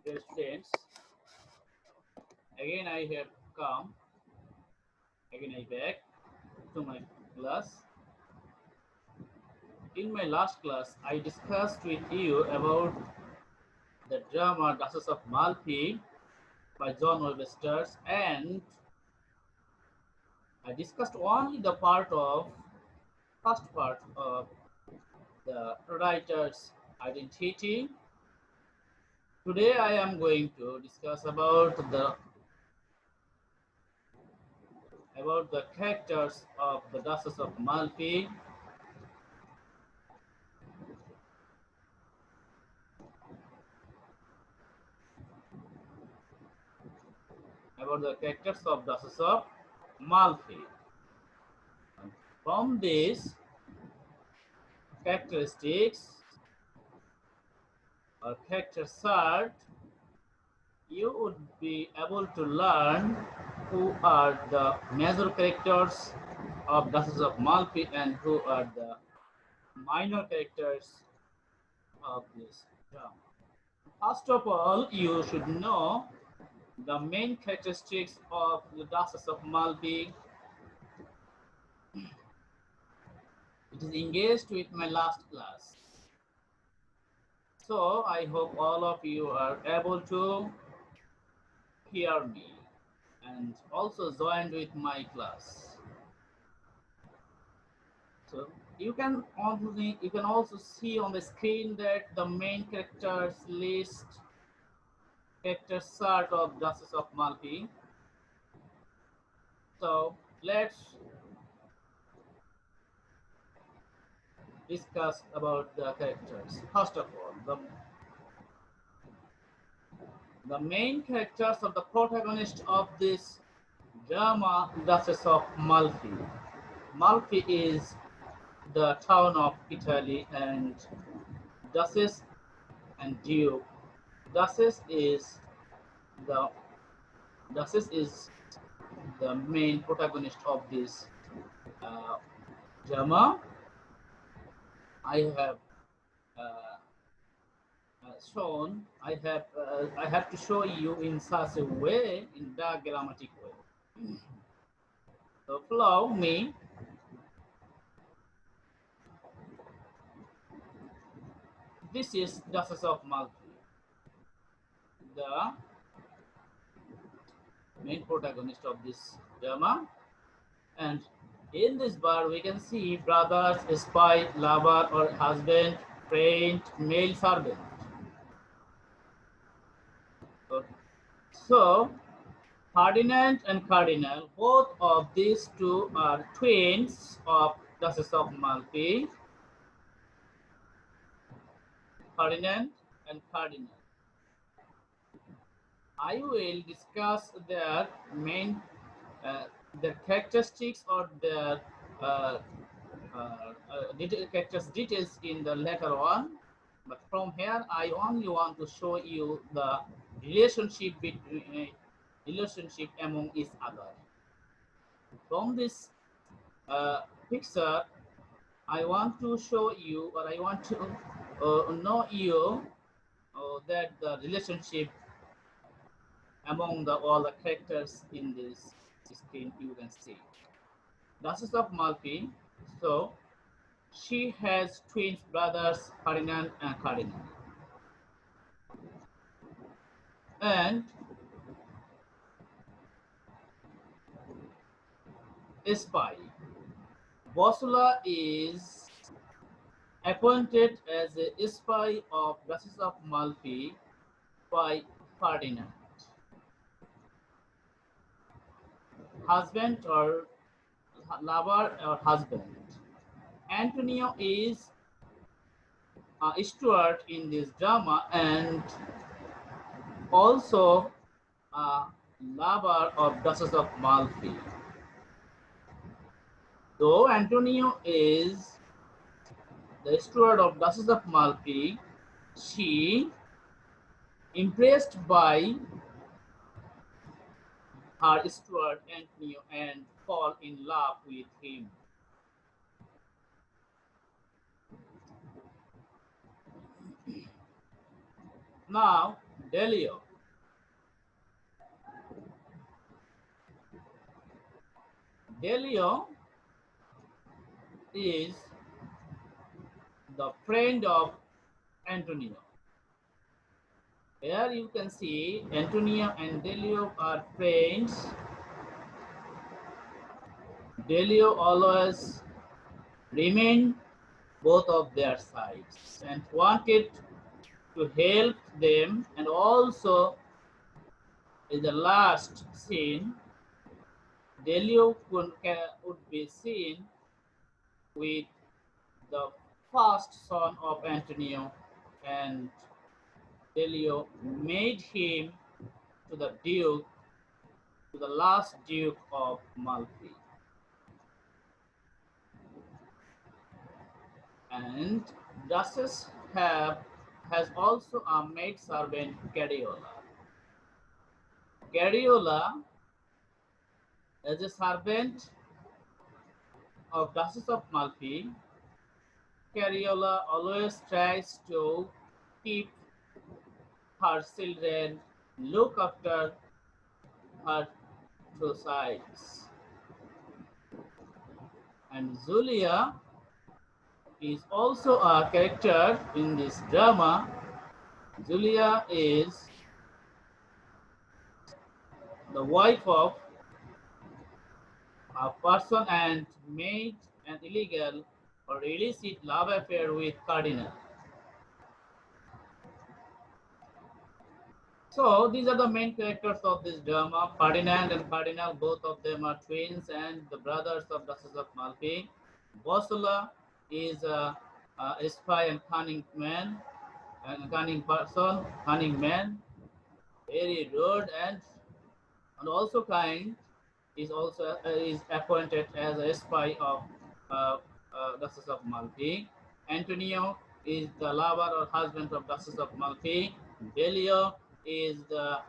Dear students, again I have come, again I back to my class. In my last class, I discussed with you about the drama Duchess of Malfi by John Webster, and I discussed only the first part of the writer's identity. Today I am going to discuss about the characters of the Duchess of Malfi, about the characters of Duchess of Malfi. From these characteristics or character chart, you would be able to learn who are the major characters of Duchess of Malfi and who are the minor characters of this drama. First of all, you should know the main characteristics of the Duchess of Malfi. It is engaged with my last class. So I hope all of you are able to hear me and also joined with my class. So you can also see on the screen that the main characters list character chart of Duchess of Malfi. So let's discuss about the characters. First of all, the main characters of the protagonist of this drama, Duchess of Malfi. Malfi is the town of Italy, and Duchess and Duke. Duchess is the Duchess is the main protagonist of this uh, drama. I have uh, I have to show you in such a way, in diagrammatic way. So follow me. This is Duchess of Malfi, the main protagonist of this drama. And in this bar, we can see brothers, spy, lover, or husband, friend, male servant. So, Ferdinand and Cardinal, both of these two are twins of Duchess of Malfi. Ferdinand and Cardinal. I will discuss uh, their characteristics or their uh, characters details in the later one. But from here, I only want to show you the relationship between relationship among each other. From this picture, I want to show you, or I want to know you that the relationship among all the characters in this screen you can see. Duchess of Malfi. So she has twin brothers Ferdinand and Cardinal. And spy. Bosula is appointed as a spy of Duchess of Malfi by Ferdinand. Husband or lover or husband. Antonio is a steward in this drama and also a lover of Duchess of Malfi. Though Antonio is the steward of Duchess of Malfi, she, impressed by her steward Antonio and fall in love with him. Now, Delio. Delio is the friend of Antonio. Here you can see Antonio and Delio are friends. Delio always remained both of their sides and wanted to help them, and also in the last scene Delio would be seen with the first son of Antonio, and Delio made him to the Duke, to the last Duke of Malfi. And Duchess has also a maid servant, Cariola. Cariola, as a servant of Duchess of Malfi, Cariola always tries to keep her children, look after her two sides. And Julia is also a character in this drama. Julia is the wife of a person and made an illegal or illicit love affair with Cardinal. So these are the main characters of this drama. Ferdinand and Cardinal, both of them are twins and the brothers of Duchess of Malfi. Bosola is a spy and cunning man, and a cunning person, cunning man, very rude and also kind. Is also is appointed as a spy of uh, Duchess of Malfi. Antonio is the lover or husband of Duchess of Malfi. Delio is the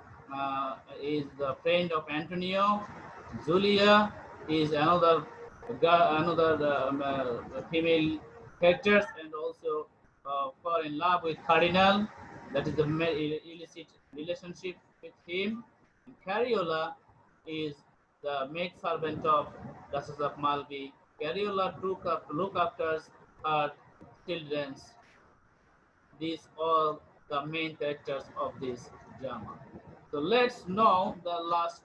friend of Antonio. Julia is another female characters, and also fall in love with Cardinal. That is the illicit relationship with him. And Cariola is the maid servant of Duchess of Malfi. Cariola look after her children. These are the main characters of this drama. So let's know the last,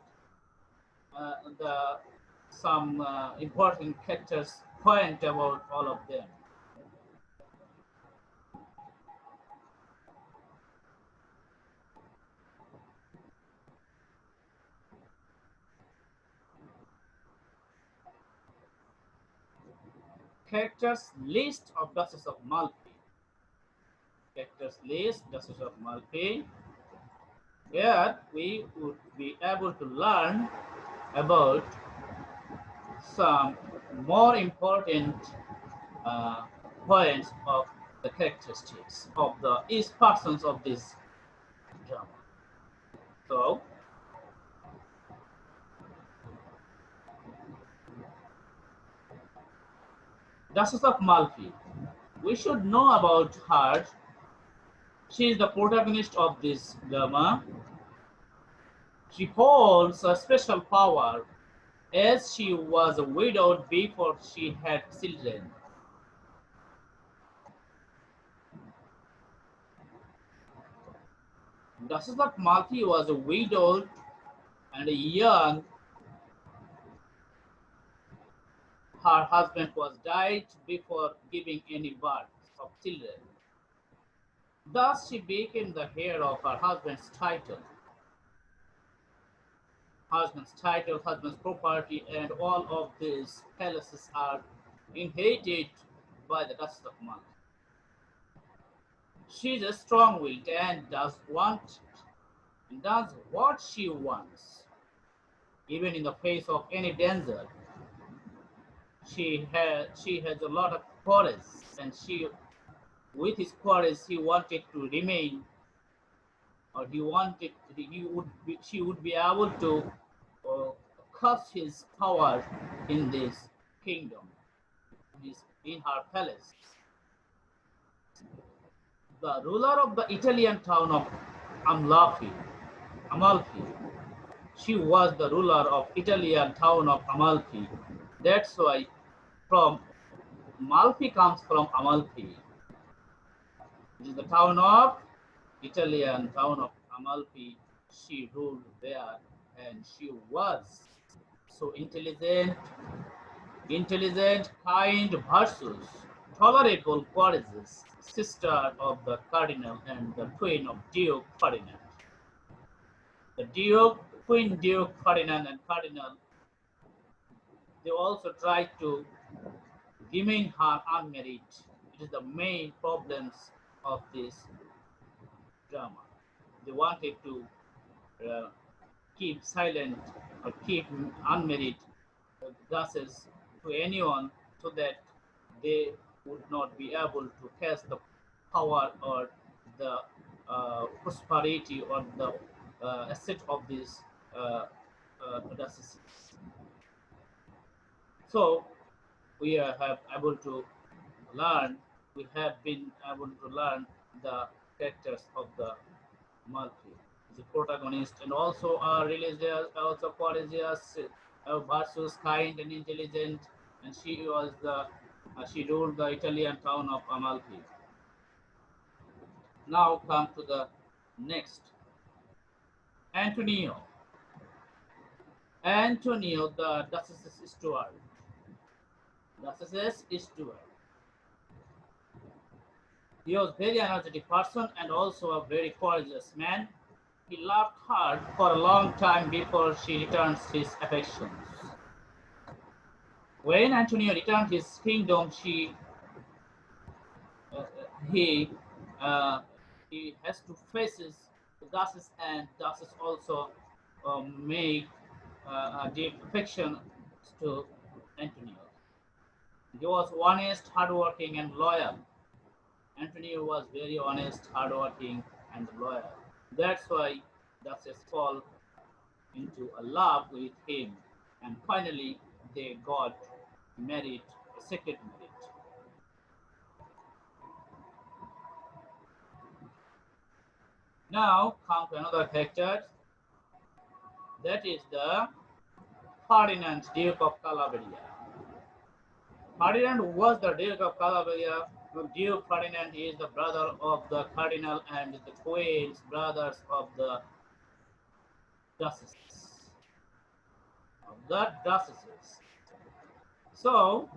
the some important characters point about all of them. Characters list of Duchess of Malfi. Characters list Duchess of Malfi. Here we would be able to learn about some more important uh, points of the characteristics of the each persons of this drama. So, Duchess of Malfi. We should know about her. She is the protagonist of this drama. She holds a special power as she was widowed before she had children. Duchess of Malfi was widowed and young. Her husband was died before giving any birth of children. Thus she became the heir of her husband's title. Husband's title, husband's property, and all of these palaces are inherited by the Duchess of Malfi. She is a strong-willed and does what she wants, even in the face of any danger. She has a lot of courage, and with his courage, he wanted to remain, or she would be able to uh, cast his power in this kingdom, in her palace. The ruler of the Italian town of Amlafi, Amalfi. She was the ruler of Italian town of Amalfi. That's why from Malfi comes from Amalfi. It is the town of Italian town of Amalfi. She ruled there, and she was so intelligent, kind, virtuous, tolerable, courageous, sister of the cardinal and the twin of Duke Ferdinand. The Duke, Queen Duke Ferdinand and Cardinal, they also tried to remain her unmarried. It is the main problems of this drama. They wanted to uh, keep silent or keep unmarried glasses to anyone so that they would not be able to test the power or the prosperity or the asset of these diocese. So we have able to learn, we have been able to learn the characters of the Malfi, the protagonist, and also religious, also courageous, virtuous, kind, and intelligent. And she was the she ruled the Italian town of Amalfi. Now come to the next, Antonio. Antonio, the Duchess Stuart. Duchess Stuart. He was very energetic person and also a very courageous man. He loved her for a long time before she returns his affections. When Antonio returned his kingdom, uh, he uh, he has to face the Duchess, and Duchess also make a deep affection to Antonio. He was honest, hardworking, and loyal. Antonio was very honest, hardworking, and loyal. That's why Duchess fall into a love with him, and finally they got married, a secret marriage. Now come to another character, that is the Ferdinand, Duke of Calabria. Ferdinand was the Duke of Calabria. Duke Ferdinand is the brother of the cardinal and the queen's brothers of the duchesses. Of the duchesses. So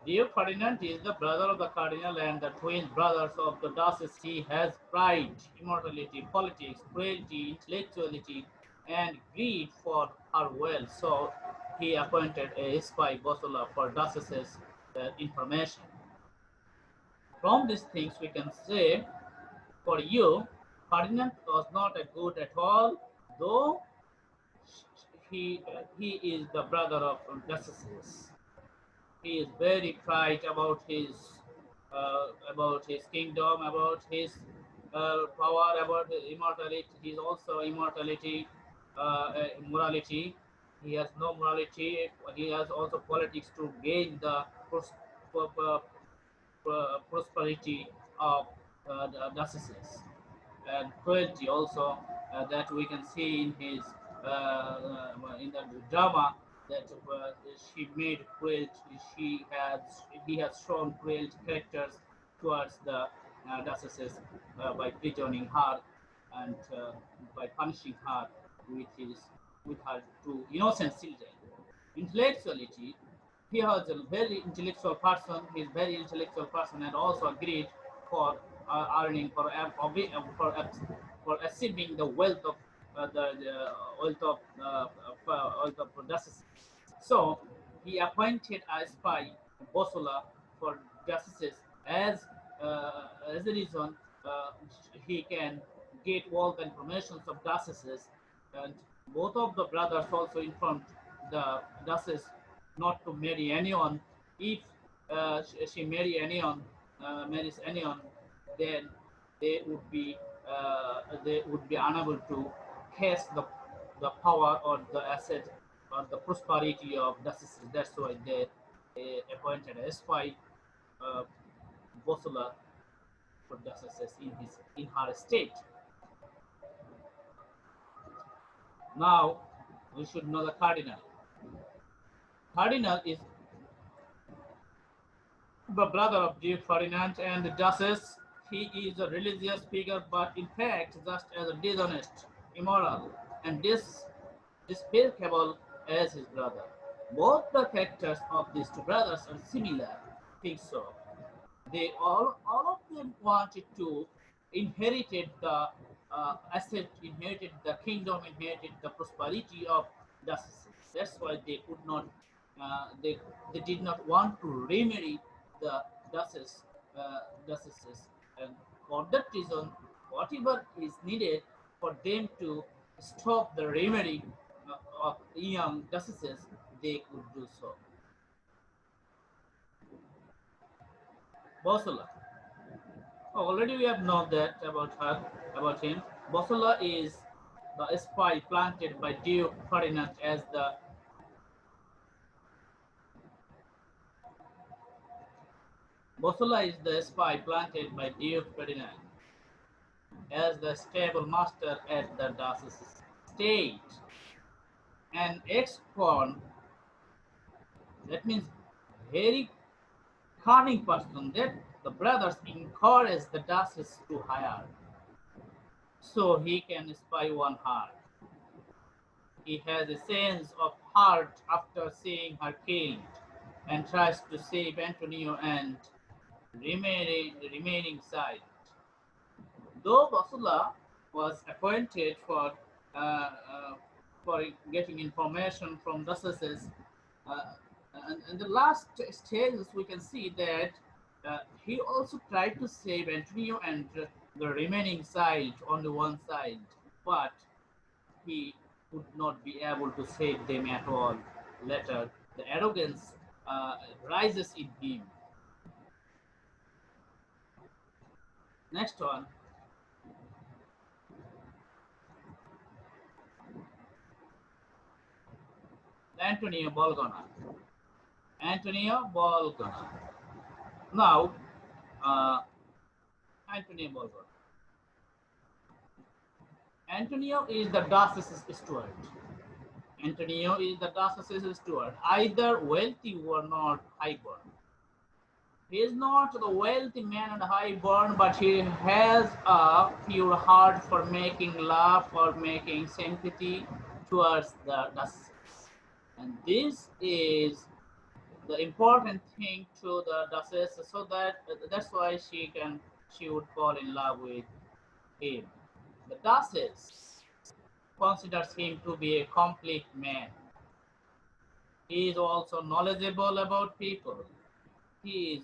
Duke Ferdinand is the brother of the cardinal and the twin brothers of the duchess. He has pride, immortality, politics, cruelty, intellectuality, and greed for her wealth. So he appointed a spy Bosola for duchess's information. From these things we can say, for you, Ferdinand was not a good at all, though he is the brother of duchesses. He is very pride about his kingdom, about his power, about his immortality. He is also immortality, morality. He has no morality. He has also politics to gain the prosperity of the narcissist, and cruelty also that we can see in the drama that she made cruelty. He has shown cruelty characters towards the narcissist by prisoning her and by punishing her with his with her two innocent children. Intellectuality, he was a very intellectual person. He's very intellectual person and also agreed for earning for achieving the wealth of the wealth of justice. So he appointed a spy, Bosola, for justices as a reason he can get all the information of justices, and both of the brothers also informed the justice not to marry anyone. If she marries anyone, then they would be they would be unable to cast the power or the asset or the prosperity of justice. That's why they appointed a spy, uh, Bosula, for justices in her state. Now we should know the cardinal. Cardinal is the brother of Duke Ferdinand and the Duchess. He is a religious figure, but in fact just as dishonest, immoral, and despicable as his brother. Both the characters of these two brothers are similar. I think so. They all of them wanted to inherited the asset, inherited the kingdom, inherited the prosperity of justices. That's why they could not, they did not want to remarry the duchess, duchesses, and for that reason, whatever is needed for them to stop the remarrying of young duchesses, they could do so. Bosula. Already we have known that about her, about him. Bossola is the spy planted by Duke Ferdinand as the Bossola is the spy planted by Duke Ferdinand as the stable master at the diocese state. An ex-con, that means very cunning person that the brothers encourage the diocese to hire, so he can spy on her. He has a sense of heart after seeing her killed and tries to save Antonio and remaining silent. Though Basula was appointed uh, uh, for getting information from justices, uh, and in the last stages we can see that he also tried to save Antonio and the remaining side on the one side, but he could not be able to save them at all. Later, the arrogance rises in him. Next one, Antonio Bolgona. Antonio Bolgona. Now, uh, Antonio Bolgona. Antonio is the Darcis's steward. Antonio is the Darcis's steward, either wealthy or not high-born. He is not the wealthy man and high-born, but he has a pure heart for making love, for making sympathy towards the Duchess. And this is the important thing to the Duchess, so that that's why she would fall in love with him. The Duchess considers him to be a complete man. He is also knowledgeable about people. He is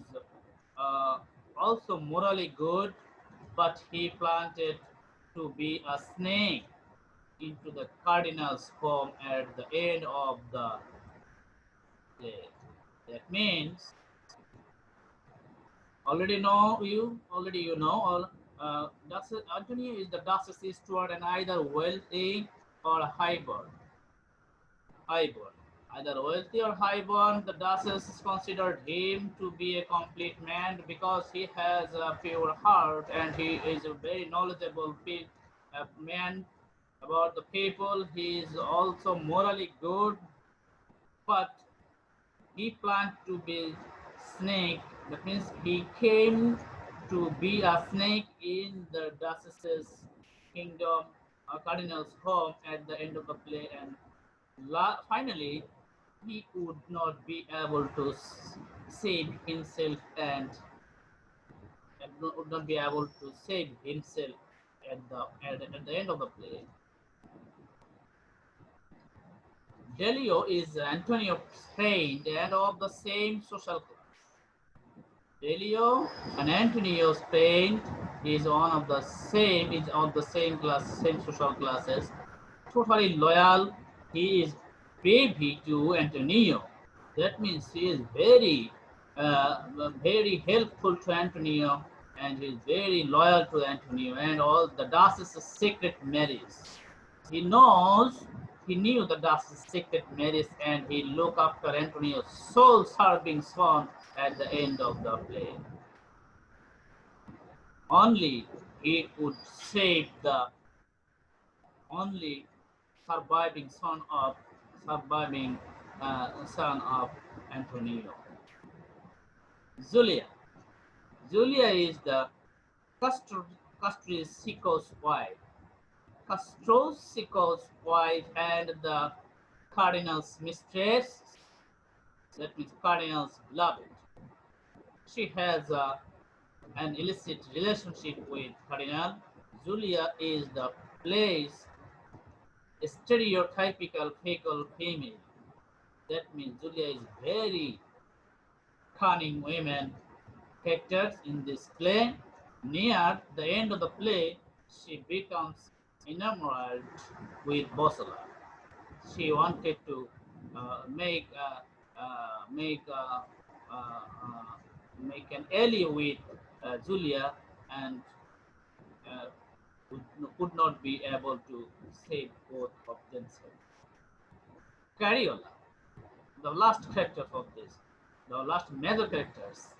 uh, also morally good, but he planted to be a snake into the cardinal's home at the end of the play. That means already you know all. Antonio is the Duchess's steward and either wealthy or highborn. Either wealthy or highborn, the Duchess considered him to be a complete man because he has a pure heart and he is a very knowledgeable man about the people. He is also morally good, but he planned to be snake. That means he came to be a snake in the Duchess's kingdom, cardinal's home at the end of the play, and finally he would not be able to save himself and would not be able to save himself at the end of the play. Delio is Antonio's friend and of the same social class. Delio and Antonio Spain is of the same class, same social classes. Totally loyal. He is baby to Antonio. That means he is very helpful to Antonio, and he is very loyal to Antonio and all the Darcy's secret marriage. He knows, he knew the Darcy's secret marriage, and he looked after Antonio's soul-serving son at the end of the play. Only he could save the only surviving son of surviving son of Antonio. Julia. Julia is the Castrucci's wife. Castrucci's wife and the cardinal's mistress. That means cardinal's beloved. She has an illicit relationship with Cardinal. Julia is the play's stereotypical fecal female. That means Julia is very cunning women characters in this play. Near the end of the play, she becomes enamored with Bosala. She wanted to uh, make uh, uh, make uh, uh, uh, make an ally with Julia, and uh, could not be able to save both of themselves. Cariola, the last character of this, the last major characters.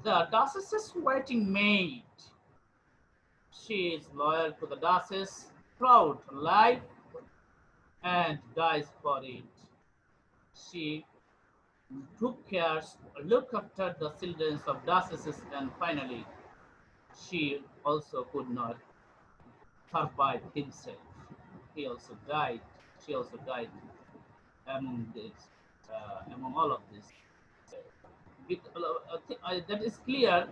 The Duchess's waiting maid. She is loyal to the Duchess, proud to life, and dies for it. She took care, looked after the children of Duchesses, and finally, she also could not survive himself. He also died. She also died among this, among all of this. That is clear.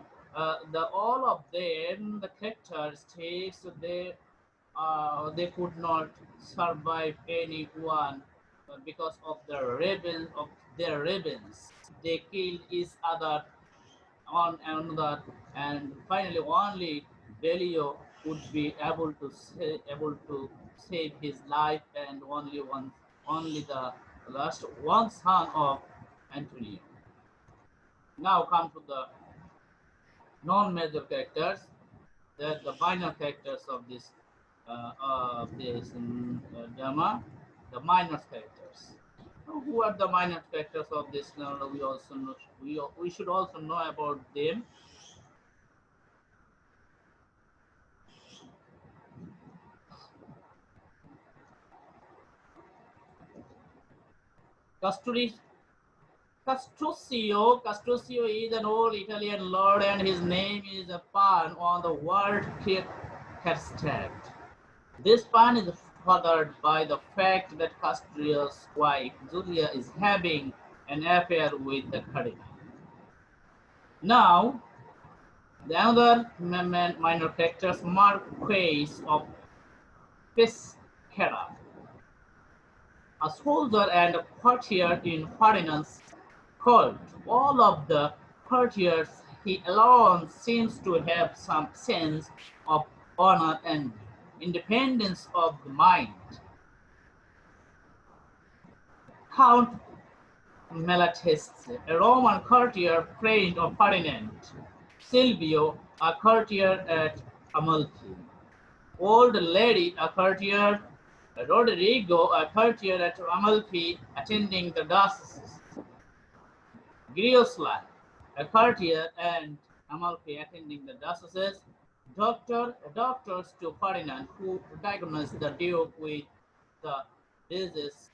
The all of them, the characteristics, they could not survive anyone because of the rebel of their rebels. They killed each other on another, and finally only Belio would be able to save his life, and only the last one son of Antonio. Now come to the non-major characters, the minor characters of this drama, the minor characters. Who are the minor characters of this? We also know, we should also know about them. Custody Castruccio is an old Italian lord, and his name is a pun on the word Kerstad. This pun is furthered by the fact that Castruccio's wife Julia is having an affair with the cardinal. Now, the other minor characters, Marquis of Pescara, a soldier and a courtier in Ferdinand's court. All of the courtiers, he alone seems to have some sense of honor and independence of the mind. Count Malatest, a Roman courtier friend of Ferdinand; Silvio, a courtier at Amalfi; Old Lady, a courtier; Rodrigo, a courtier at Amalfi, attending the diocese; Grioslan, a courtier and Amalfi attending the diocese; doctors to Ferdinand, who diagnosed the Duke with the disease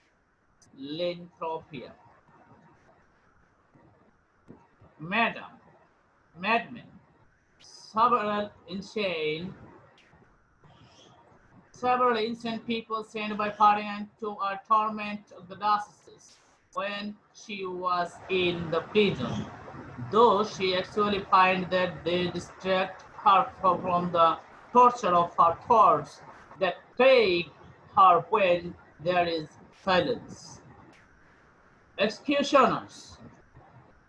Lentrophia; Madam, madmen, several insane several innocent people sent by Ferdinand to torment the diocese when she was in the prison, though she actually finds that they distract her from the torture of her thoughts that plague her when there is silence. Executioners.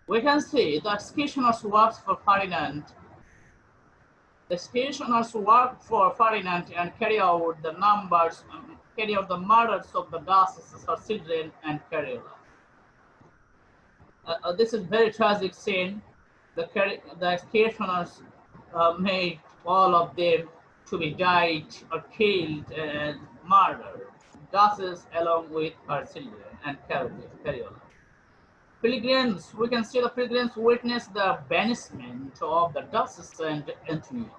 We can see the executioners works for Ferdinand. The executioners work for Ferdinand and carry out the murders of the Duchess, her children, and Cariola. This is very tragic scene. The executioners made all of them to be died or killed and murdered. Duchess along with her children and Cariola. Pilgrims, we can see the pilgrims witness the banishment of the Duchess and Antonio.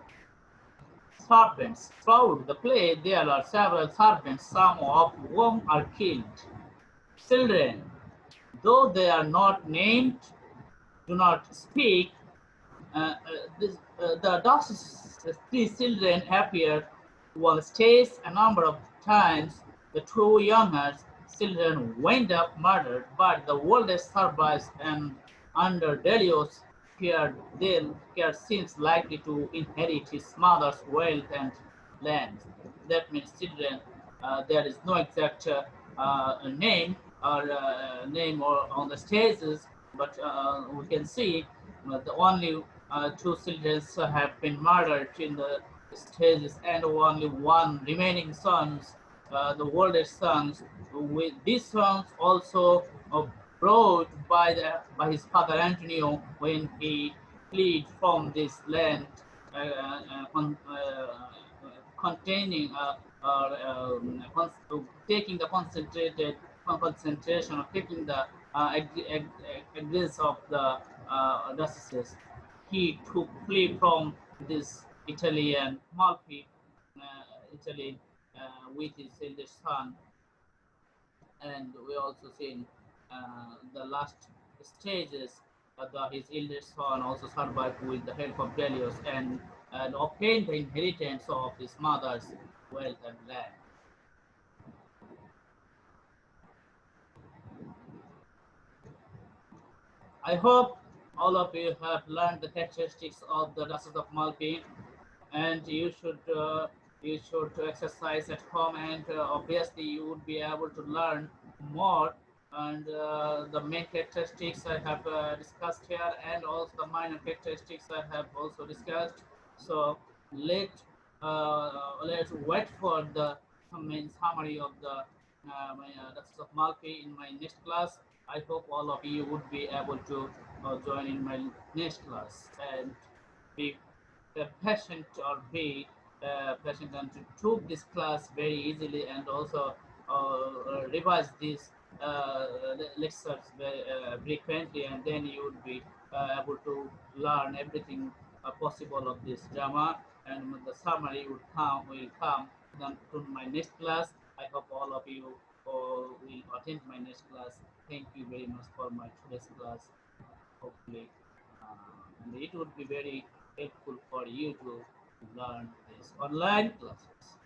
serpents. Throughout the play, there are several serpents, some of whom are killed. Children, though they are not named, do not speak. The Duchess' three children appear on stage a number of times. The two younger children wind up murdered, but the oldest survives, and under Delio's care seems likely to inherit his mother's wealth and lands. That means children. There is no exact name or on the stages, but we can see the only two children have been murdered in the stages, and only one remaining sons, the oldest sons. With these sons also brought by his father Antonio when he fled from this land, containing taking the concentration of taking the agrees of the Duchesses. He took flee from this Italian Malfi, Italy, with his eldest son, and we also seen the last stages. His eldest son also survived with the help of Delius and obtained the inheritance of his mother's wealth and land. I hope all of you have learned the characteristics of the Duchess of Malfi, and you should exercise at home, and obviously you would be able to learn more, and the main characteristics I have discussed here, and also the minor characteristics I have also discussed. So let let's wait for the main summary of the Duchess of Malfi in my next class. I hope all of you would be able to join in my next class and be patient or be patient and to took this class very easily, and also revise these lectures very frequently, and then you would be able to learn everything possible of this drama, and the summary will come then to my next class. I hope all of you will attend my next class. Thank you very much for my today's class. Hopefully, and it would be very helpful for you to learn this online classes.